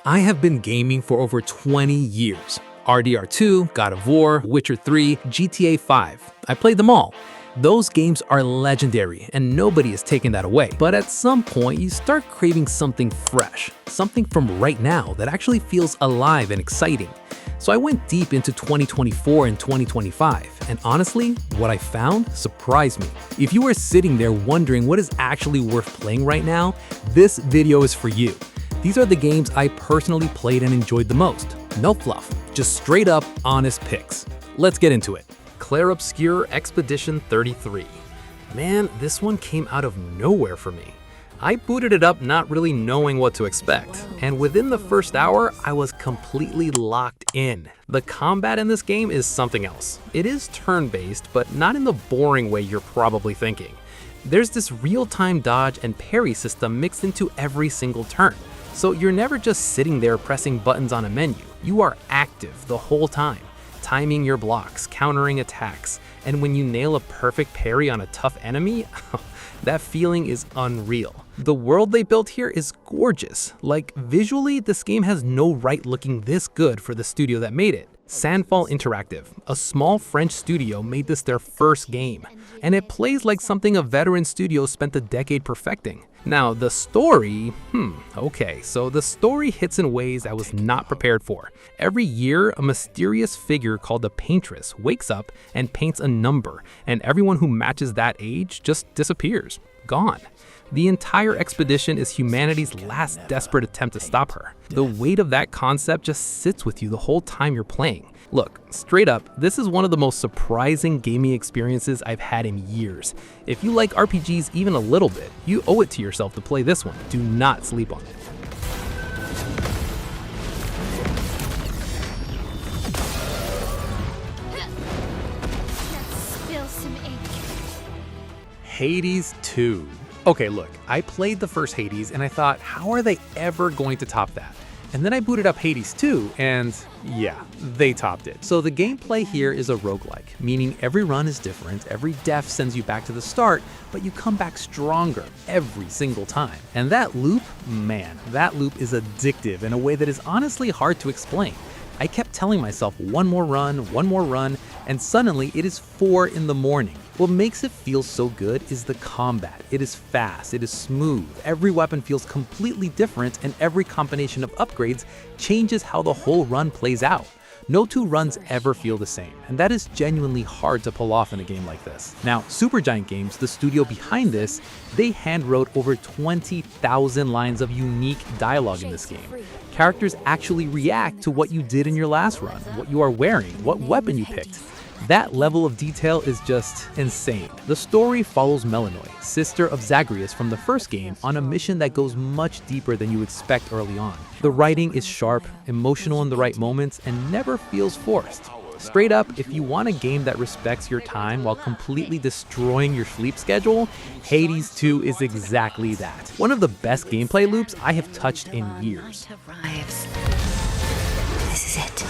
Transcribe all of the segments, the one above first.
I have been gaming for over 20 years. RDR2, God of War, Witcher 3, GTA 5. I played them all. Those games are legendary, and nobody is taking that away. But at some point, you start craving something fresh, something from right now that actually feels alive and exciting. So I went deep into 2024 and 2025, and honestly, what I found surprised me. If you are sitting there wondering what is actually worth playing right now, this video is for you. These are the games I personally played and enjoyed the most. No fluff, just straight up, honest picks. Let's get into it. Clair Obscur Expedition 33. Man, this one came out of nowhere for me. I booted it up not really knowing what to expect, and within the first hour, I was completely locked in. The combat in this game is something else. It is turn-based, but not in the boring way you're probably thinking. There's this real-time dodge and parry system mixed into every single turn. So you're never just sitting there pressing buttons on a menu. You are active the whole time, timing your blocks, countering attacks, and when you nail a perfect parry on a tough enemy, that feeling is unreal. The world they built here is gorgeous. Like, visually, this game has no right looking this good for the studio that made it. Sandfall Interactive, a small French studio, made this their first game, and it plays like something a veteran studio spent a decade perfecting. Now, the story, okay, so the story hits in ways I was not prepared for. Every year, a mysterious figure called the Paintress wakes up and paints a number, and everyone who matches that age just disappears, gone. The entire expedition is humanity's last desperate attempt to stop her. The weight of that concept just sits with you the whole time you're playing. Look, straight up, this is one of the most surprising gaming experiences I've had in years. If you like RPGs even a little bit, you owe it to yourself to play this one. Do not sleep on it. Let's spill some ink. Hades 2. Okay, look, I played the first Hades and I thought, how are they ever going to top that? And then I booted up Hades 2 and yeah, they topped it. So the gameplay here is a roguelike, meaning every run is different, every death sends you back to the start, but you come back stronger every single time. And that loop, man, that loop is addictive in a way that is honestly hard to explain. I kept telling myself one more run, and suddenly it is 4 in the morning. What makes it feel so good is the combat. It is fast, it is smooth, every weapon feels completely different, and every combination of upgrades changes how the whole run plays out. No two runs ever feel the same, and that is genuinely hard to pull off in a game like this. Now, Supergiant Games, the studio behind this, they hand-wrote over 20,000 lines of unique dialogue in this game. Characters actually react to what you did in your last run, what you are wearing, what weapon you picked. That level of detail is just insane. The story follows Melinoe, sister of Zagreus from the first game, on a mission that goes much deeper than you expect early on. The writing is sharp, emotional in the right moments, and never feels forced. Straight up, if you want a game that respects your time while completely destroying your sleep schedule, Hades 2 is exactly that. One of the best gameplay loops I have touched in years. This is it.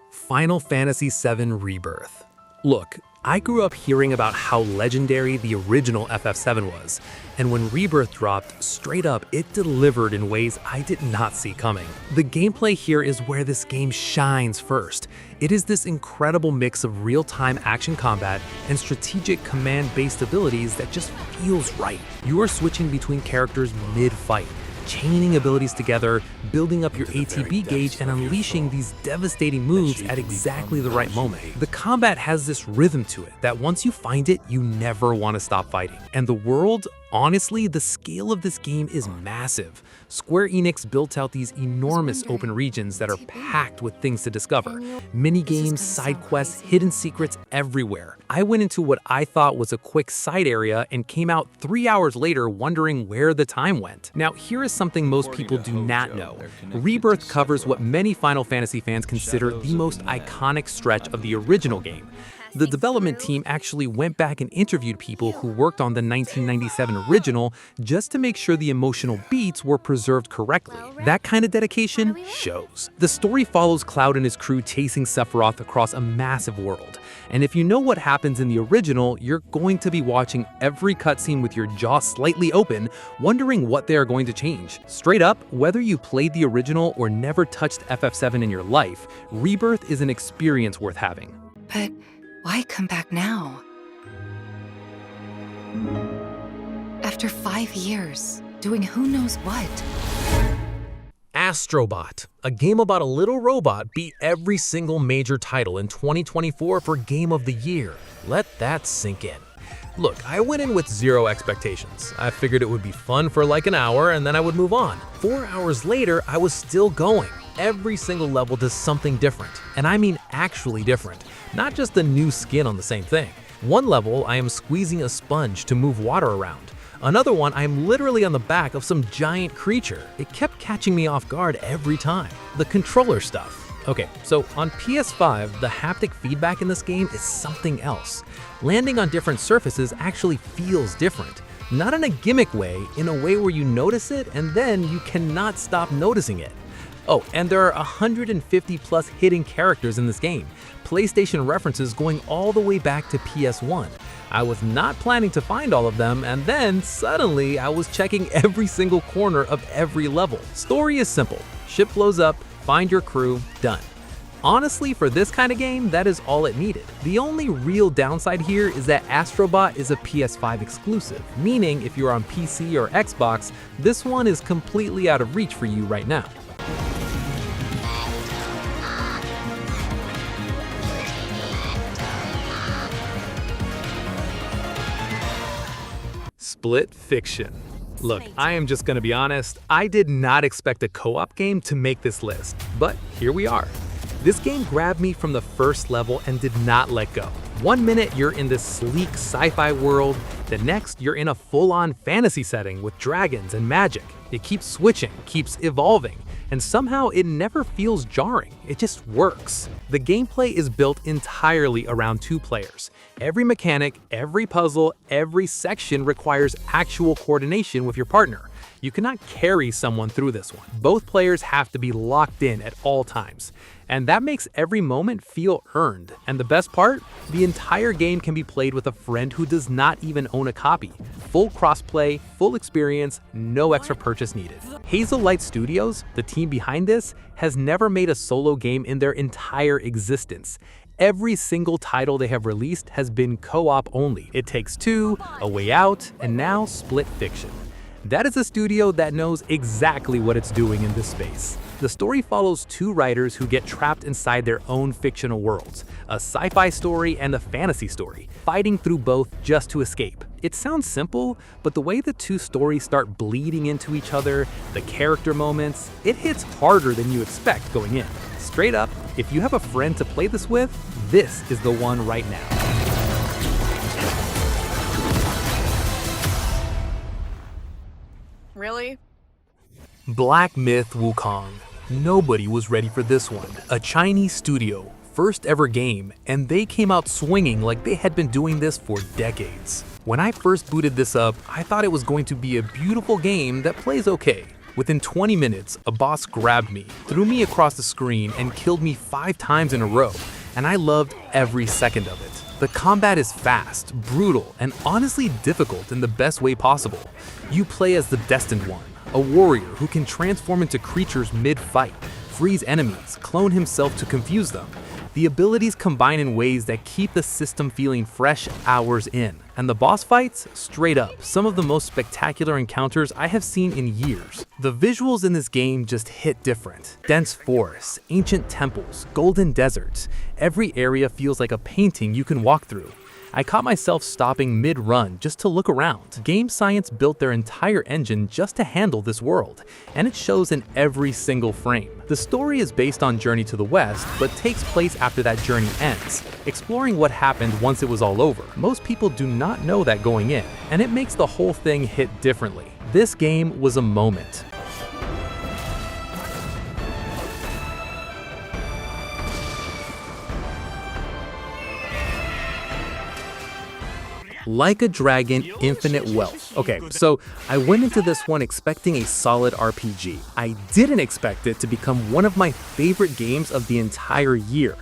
Final Fantasy VII Rebirth. Look, I grew up hearing about how legendary the original FF7 was, and when Rebirth dropped, straight up, it delivered in ways I did not see coming. The gameplay here is where this game shines first. It is this incredible mix of real-time action combat and strategic command-based abilities that just feels right. You are switching between characters mid-fight, chaining abilities together, building up your ATB gauge, and unleashing these devastating moves at exactly the right moment. The combat has this rhythm to it that once you find it, you never want to stop fighting. And the world, honestly, the scale of this game is massive. Square Enix built out these enormous open regions that are packed with things to discover. Mini-games, side quests, hidden secrets everywhere. I went into what I thought was a quick side area and came out 3 hours later wondering where the time went. Now, here is something most people do not know. Rebirth covers what many Final Fantasy fans consider the most iconic stretch of the original game. The development team actually went back and interviewed people who worked on the 1997 original just to make sure the emotional beats were preserved correctly. That kind of dedication shows. The story follows Cloud and his crew chasing Sephiroth across a massive world. And if you know what happens in the original, you're going to be watching every cutscene with your jaw slightly open, wondering what they are going to change. Straight up, whether you played the original or never touched FF7 in your life, Rebirth is an experience worth having. But why come back now? After 5 years, doing who knows what? Astrobot, a game about a little robot, beat every single major title in 2024 for Game of the Year. Let that sink in. Look, I went in with zero expectations. I figured it would be fun for like an hour and then I would move on. 4 hours later, I was still going. Every single level does something different, and I mean actually different, not just a new skin on the same thing. One level, I am squeezing a sponge to move water around. Another one, I am literally on the back of some giant creature. It kept catching me off guard every time. The controller stuff. Okay, so on PS5, the haptic feedback in this game is something else. Landing on different surfaces actually feels different. Not in a gimmick way, in a way where you notice it and then you cannot stop noticing it. Oh, and there are 150 plus hidden characters in this game, PlayStation references going all the way back to PS1. I was not planning to find all of them, and then suddenly I was checking every single corner of every level. Story is simple. Ship blows up, find your crew, done. Honestly, for this kind of game, that is all it needed. The only real downside here is that Astrobot is a PS5 exclusive, meaning if you're on PC or Xbox, this one is completely out of reach for you right now. Split Fiction. Look, I am just gonna be honest, I did not expect a co-op game to make this list, but here we are. This game grabbed me from the first level and did not let go. One minute you're in this sleek sci-fi world, the next you're in a full-on fantasy setting with dragons and magic. It keeps switching, keeps evolving, and somehow it never feels jarring. It just works. The gameplay is built entirely around 2 players. Every mechanic, every puzzle, every section requires actual coordination with your partner. You cannot carry someone through this one. Both players have to be locked in at all times. And that makes every moment feel earned. And the best part? The entire game can be played with a friend who does not even own a copy. Full crossplay, full experience, no extra purchase needed. Hazel Light Studios, the team behind this, has never made a solo game in their entire existence. Every single title they have released has been co-op only. It Takes Two, A Way Out, and now Split Fiction. That is a studio that knows exactly what it's doing in this space. The story follows 2 writers who get trapped inside their own fictional worlds, a sci-fi story and a fantasy story, fighting through both just to escape. It sounds simple, but the way the 2 stories start bleeding into each other, the character moments, it hits harder than you expect going in. Straight up, if you have a friend to play this with, this is the one right now. Really? Black Myth Wukong. Nobody was ready for this one. A Chinese studio, first ever game, and they came out swinging like they had been doing this for decades. When I first booted this up, I thought it was going to be a beautiful game that plays okay. Within 20 minutes, a boss grabbed me, threw me across the screen, and killed me 5 times in a row, and I loved every second of it. The combat is fast, brutal, and honestly difficult in the best way possible. You play as the Destined One, a warrior who can transform into creatures mid-fight, freeze enemies, clone himself to confuse them. The abilities combine in ways that keep the system feeling fresh hours in. And the boss fights, straight up, some of the most spectacular encounters I have seen in years. The visuals in this game just hit different. Dense forests, ancient temples, golden deserts. Every area feels like a painting you can walk through. I caught myself stopping mid-run just to look around. Game Science built their entire engine just to handle this world, and it shows in every single frame. The story is based on Journey to the West, but takes place after that journey ends, exploring what happened once it was all over. Most people do not know that going in, and it makes the whole thing hit differently. This game was a moment. Like a Dragon, Infinite Wealth. Okay, so I went into this one expecting a solid RPG. I didn't expect it to become one of my favorite games of the entire year.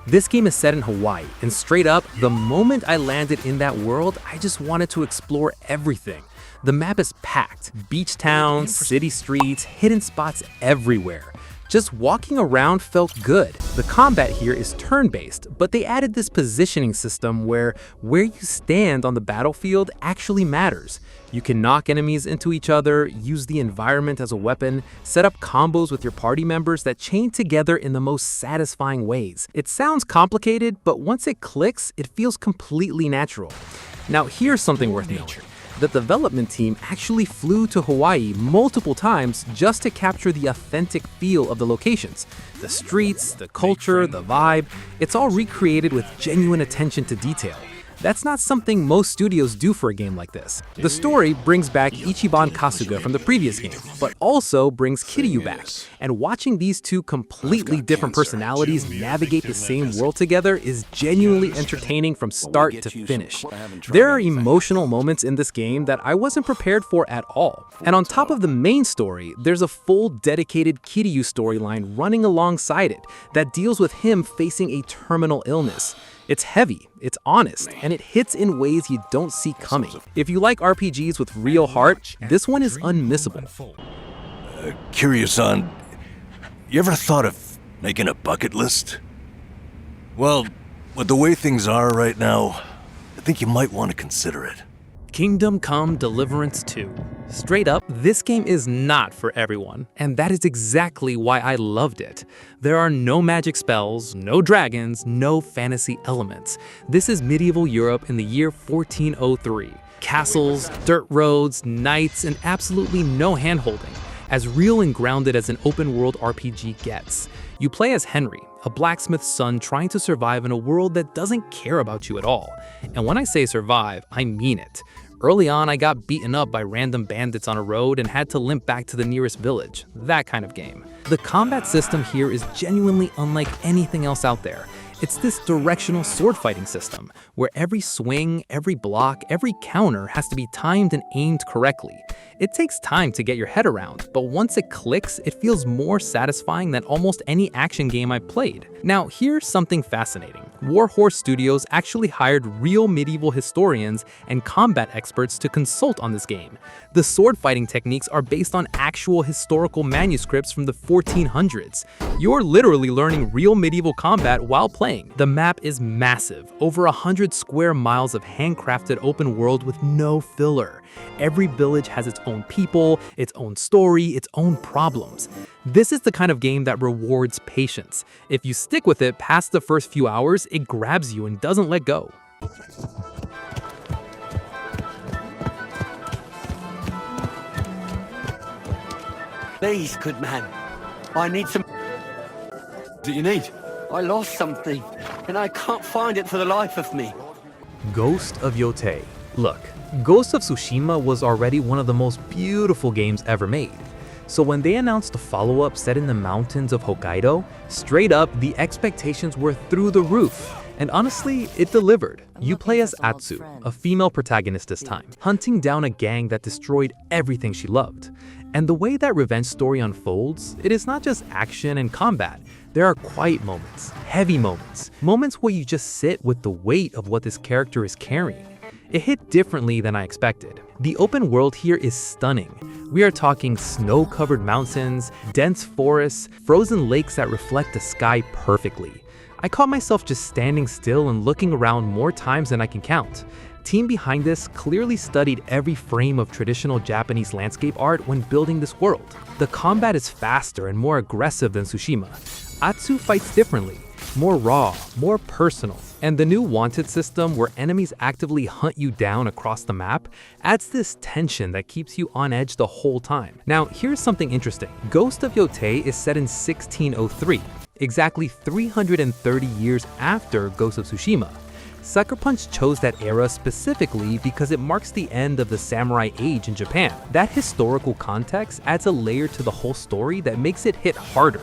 This game is set in Hawaii, and straight up, the moment I landed in that world, I just wanted to explore everything. The map is packed. Beach towns, city streets, hidden spots everywhere. Just walking around felt good. The combat here is turn-based, but they added this positioning system where you stand on the battlefield actually matters. You can knock enemies into each other, use the environment as a weapon, set up combos with your party members that chain together in the most satisfying ways. It sounds complicated, but once it clicks, it feels completely natural. Now here's something worth noting. The development team actually flew to Hawaii multiple times just to capture the authentic feel of the locations. The streets, the culture, the vibe, it's all recreated with genuine attention to detail. That's not something most studios do for a game like this. The story brings back Ichiban Kasuga from the previous game, but also brings Kiryu back. And watching these two completely different personalities navigate the same world together is genuinely entertaining from start to finish. There are emotional moments in this game that I wasn't prepared for at all. And on top of the main story, there's a full dedicated Kiryu storyline running alongside it that deals with him facing a terminal illness. It's heavy, it's honest, and it hits in ways you don't see coming. If you like RPGs with real heart, this one is unmissable. Curious-san, you ever thought of making a bucket list? Well, with the way things are right now, I think you might want to consider it. Kingdom Come Deliverance 2. Straight up, this game is not for everyone, and that is exactly why I loved it. There are no magic spells, no dragons, no fantasy elements. This is medieval Europe in the year 1403. Castles, dirt roads, knights, and absolutely no handholding. As real and grounded as an open-world RPG gets. You play as Henry, a blacksmith's son trying to survive in a world that doesn't care about you at all. And when I say survive, I mean it. Early on, I got beaten up by random bandits on a road and had to limp back to the nearest village. That kind of game. The combat system here is genuinely unlike anything else out there. It's this directional sword fighting system, where every swing, every block, every counter has to be timed and aimed correctly. It takes time to get your head around, but once it clicks, it feels more satisfying than almost any action game I've played. Now, here's something fascinating. Warhorse Studios actually hired real medieval historians and combat experts to consult on this game. The sword fighting techniques are based on actual historical manuscripts from the 1400s. You're literally learning real medieval combat while playing. The map is massive, over 100 square miles of handcrafted open world with no filler. Every village has its own people, its own story, its own problems. This is the kind of game that rewards patience. If you stick with it past the first few hours, it grabs you and doesn't let go. Please, good man. I need some... What do you need? I lost something, and I can't find it for the life of me. Ghost of Yotei. Look, Ghost of Tsushima was already one of the most beautiful games ever made. So when they announced a follow-up set in the mountains of Hokkaido, straight up, the expectations were through the roof. And honestly, it delivered. You play as Atsu, a female protagonist this time, hunting down a gang that destroyed everything she loved. And the way that revenge story unfolds, it is not just action and combat. There are quiet moments, heavy moments, moments where you just sit with the weight of what this character is carrying. It hit differently than I expected. The open world here is stunning. We are talking snow-covered mountains, dense forests, frozen lakes that reflect the sky perfectly. I caught myself just standing still and looking around more times than I can count. Team behind this clearly studied every frame of traditional Japanese landscape art when building this world. The combat is faster and more aggressive than Tsushima. Atsu fights differently, more raw, more personal. And the new Wanted system, where enemies actively hunt you down across the map, adds this tension that keeps you on edge the whole time. Now, here's something interesting. Ghost of Yotei is set in 1603, exactly 330 years after Ghost of Tsushima. Sucker Punch chose that era specifically because it marks the end of the samurai age in Japan. That historical context adds a layer to the whole story that makes it hit harder.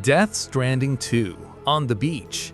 Death Stranding 2 on the beach.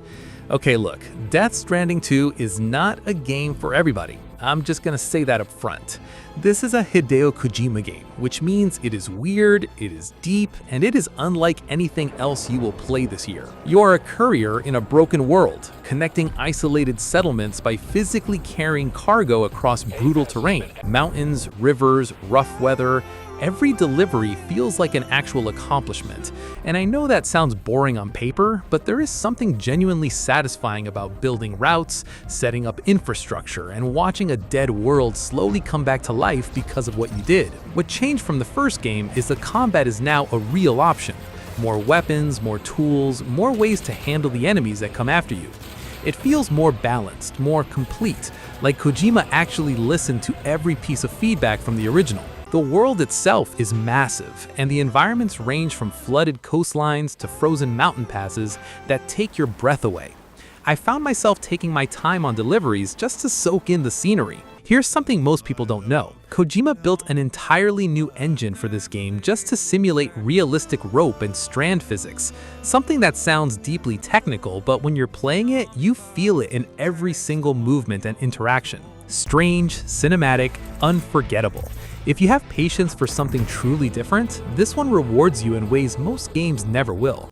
Okay, look, Death Stranding 2 is not a game for everybody. I'm just gonna say that up front. This is a Hideo Kojima game, which means it is weird, it is deep, and it is unlike anything else you will play this year. You are a courier in a broken world, connecting isolated settlements by physically carrying cargo across brutal terrain. Mountains, rivers, rough weather. Every delivery feels like an actual accomplishment. And I know that sounds boring on paper, but there is something genuinely satisfying about building routes, setting up infrastructure, and watching a dead world slowly come back to life because of what you did. What changed from the first game is the combat is now a real option. More weapons, more tools, more ways to handle the enemies that come after you. It feels more balanced, more complete, like Kojima actually listened to every piece of feedback from the original. The world itself is massive, and the environments range from flooded coastlines to frozen mountain passes that take your breath away. I found myself taking my time on deliveries just to soak in the scenery. Here's something most people don't know. Kojima built an entirely new engine for this game just to simulate realistic rope and strand physics. Something that sounds deeply technical, but when you're playing it, you feel it in every single movement and interaction. Strange, cinematic, unforgettable. If you have patience for something truly different, this one rewards you in ways most games never will.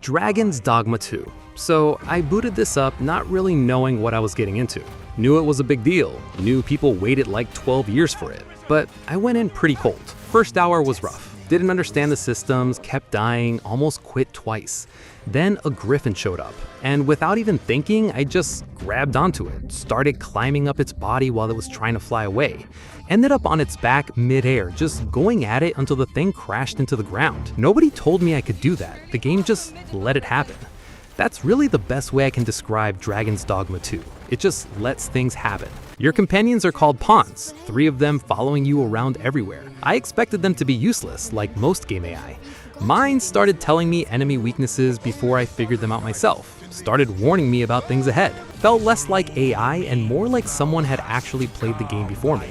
Dragon's Dogma 2. So I booted this up not really knowing what I was getting into. Knew it was a big deal, knew people waited like 12 years for it, but I went in pretty cold. First hour was rough. Didn't understand the systems, kept dying, almost quit twice. Then a griffin showed up, and without even thinking, I just grabbed onto it, started climbing up its body while it was trying to fly away. Ended up on its back mid-air, just going at it until the thing crashed into the ground. Nobody told me I could do that. The game just let it happen. That's really the best way I can describe Dragon's Dogma 2. It just lets things happen. Your companions are called pawns, 3 of them following you around everywhere. I expected them to be useless, like most game AI. Mine started telling me enemy weaknesses before I figured them out myself. Started warning me about things ahead. Felt less like AI and more like someone had actually played the game before me.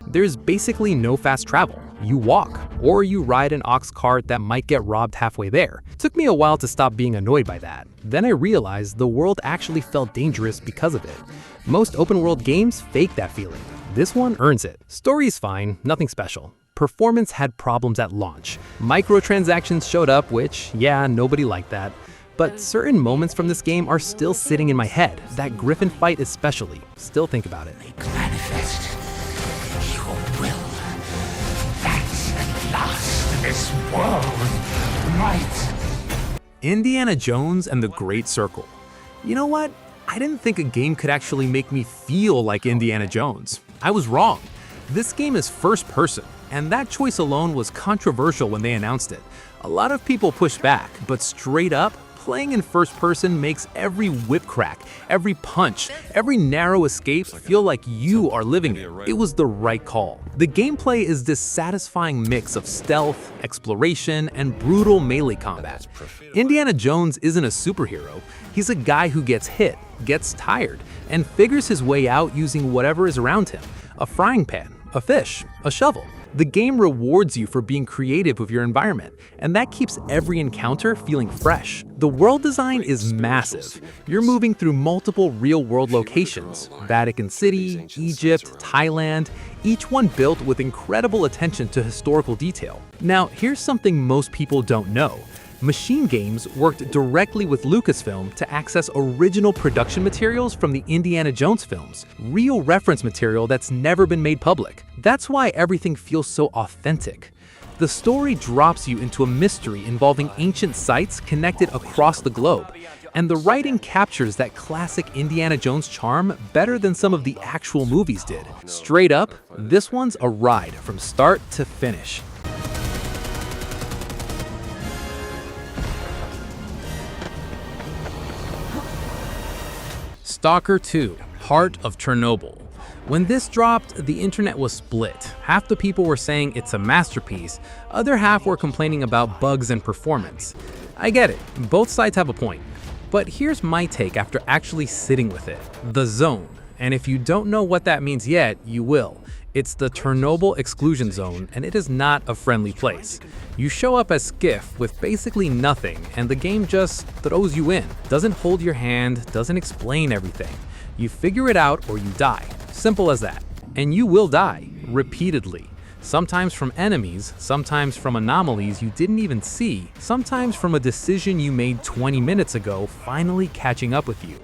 There's basically no fast travel. You walk, or you ride an ox cart that might get robbed halfway there. Took me a while to stop being annoyed by that. Then I realized the world actually felt dangerous because of it. Most open world games fake that feeling. This one earns it. Story's fine, nothing special. Performance had problems at launch. Microtransactions showed up, which, yeah, nobody liked that. But certain moments from this game are still sitting in my head. That griffin fight especially. Still think about it. Manifest your will. That's at last this world might. Indiana Jones and the Great Circle. You know what? I didn't think a game could actually make me feel like Indiana Jones. I was wrong. This game is first person, and that choice alone was controversial when they announced it. A lot of people pushed back, but straight up, playing in first person makes every whip crack, every punch, every narrow escape feel like you are living it. It was the right call. The gameplay is this satisfying mix of stealth, exploration, and brutal melee combat. Indiana Jones isn't a superhero. He's a guy who gets hit, gets tired, and figures his way out using whatever is around him. A frying pan, a fish, a shovel. The game rewards you for being creative with your environment, and that keeps every encounter feeling fresh. The world design is massive. You're moving through multiple real-world locations: Vatican City, Egypt, Thailand, each one built with incredible attention to historical detail. Now, here's something most people don't know. Machine Games worked directly with Lucasfilm to access original production materials from the Indiana Jones films, real reference material that's never been made public. That's why everything feels so authentic. The story drops you into a mystery involving ancient sites connected across the globe, and the writing captures that classic Indiana Jones charm better than some of the actual movies did. Straight up, this one's a ride from start to finish. Stalker 2: Heart of Chernobyl. When this dropped, the internet was split. Half the people were saying it's a masterpiece, other half were complaining about bugs and performance. I get it, both sides have a point. But here's my take after actually sitting with it. The Zone, And if you don't know what that means yet, you will. It's the Chernobyl exclusion zone, and it is not a friendly place. You show up as Skiff with basically nothing, and the game just throws you in. Doesn't hold your hand, doesn't explain everything. You figure it out or you die. Simple as that. And you will die, repeatedly. Sometimes from enemies, sometimes from anomalies you didn't even see, sometimes from a decision you made 20 minutes ago finally catching up with you.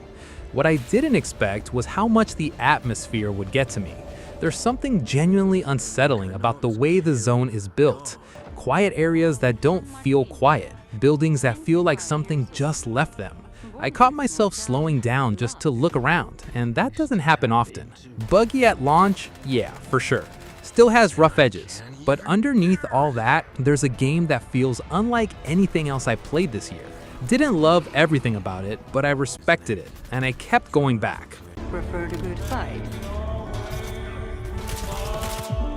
What I didn't expect was how much the atmosphere would get to me. There's something genuinely unsettling about the way the zone is built. Quiet areas that don't feel quiet, buildings that feel like something just left them. I caught myself slowing down just to look around, and that doesn't happen often. Buggy at launch? Yeah, for sure. Still has rough edges, but underneath all that, there's a game that feels unlike anything else I played this year. Didn't love everything about it, but I respected it, and I kept going back. Preferred a good fight.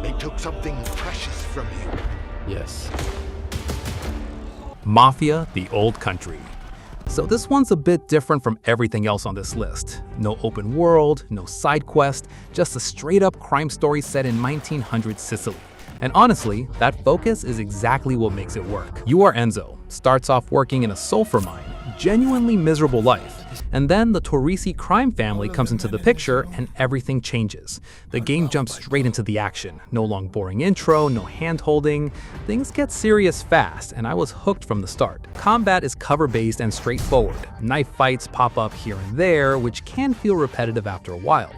They took something precious from you. Yes. Mafia: The Old Country. So this one's a bit different from everything else on this list. No open world, no side quest, just a straight-up crime story set in 1900s Sicily. And honestly, that focus is exactly what makes it work. You are Enzo, starts off working in a sulfur mine, genuinely miserable life. And then the Torrisi crime family comes into the picture and everything changes. The game jumps straight into the action. No long boring intro, no hand-holding. Things get serious fast, and I was hooked from the start. Combat is cover-based and straightforward. Knife fights pop up here and there, which can feel repetitive after a while.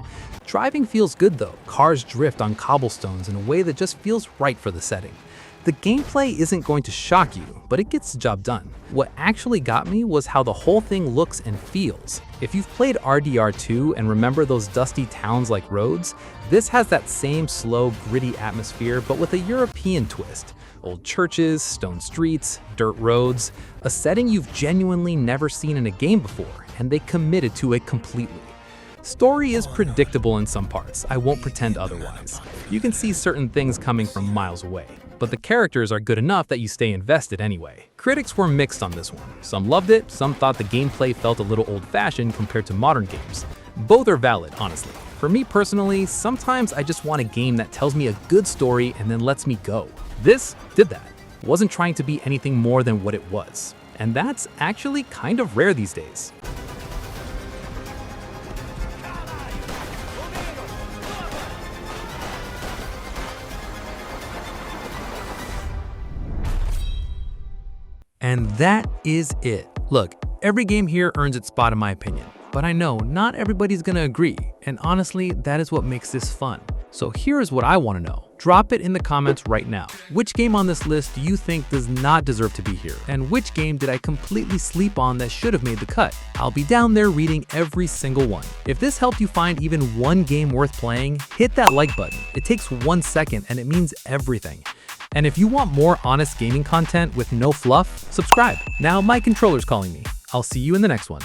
Driving feels good though. Cars drift on cobblestones in a way that just feels right for the setting. The gameplay isn't going to shock you, but it gets the job done. What actually got me was how the whole thing looks and feels. If you've played RDR2 and remember those dusty towns like Rhodes, this has that same slow, gritty atmosphere, but with a European twist. Old churches, stone streets, dirt roads, a setting you've genuinely never seen in a game before, and they committed to it completely. Story is predictable in some parts, I won't pretend otherwise. You can see certain things coming from miles away, but the characters are good enough that you stay invested anyway. Critics were mixed on this one. Some loved it, some thought the gameplay felt a little old-fashioned compared to modern games. Both are valid, honestly. For me personally, sometimes I just want a game that tells me a good story and then lets me go. This did that. Wasn't trying to be anything more than what it was. And that's actually kind of rare these days. And that is it. Look, every game here earns its spot in my opinion, but I know not everybody's gonna agree, and honestly, that is what makes this fun. So here's what I wanna know. Drop it in the comments right now. Which game on this list do you think does not deserve to be here? And which game did I completely sleep on that should have made the cut? I'll be down there reading every single one. If this helped you find even one game worth playing, hit that like button. It takes 1 second and it means everything. And if you want more honest gaming content with no fluff, subscribe. Now my controller's calling me. I'll see you in the next one.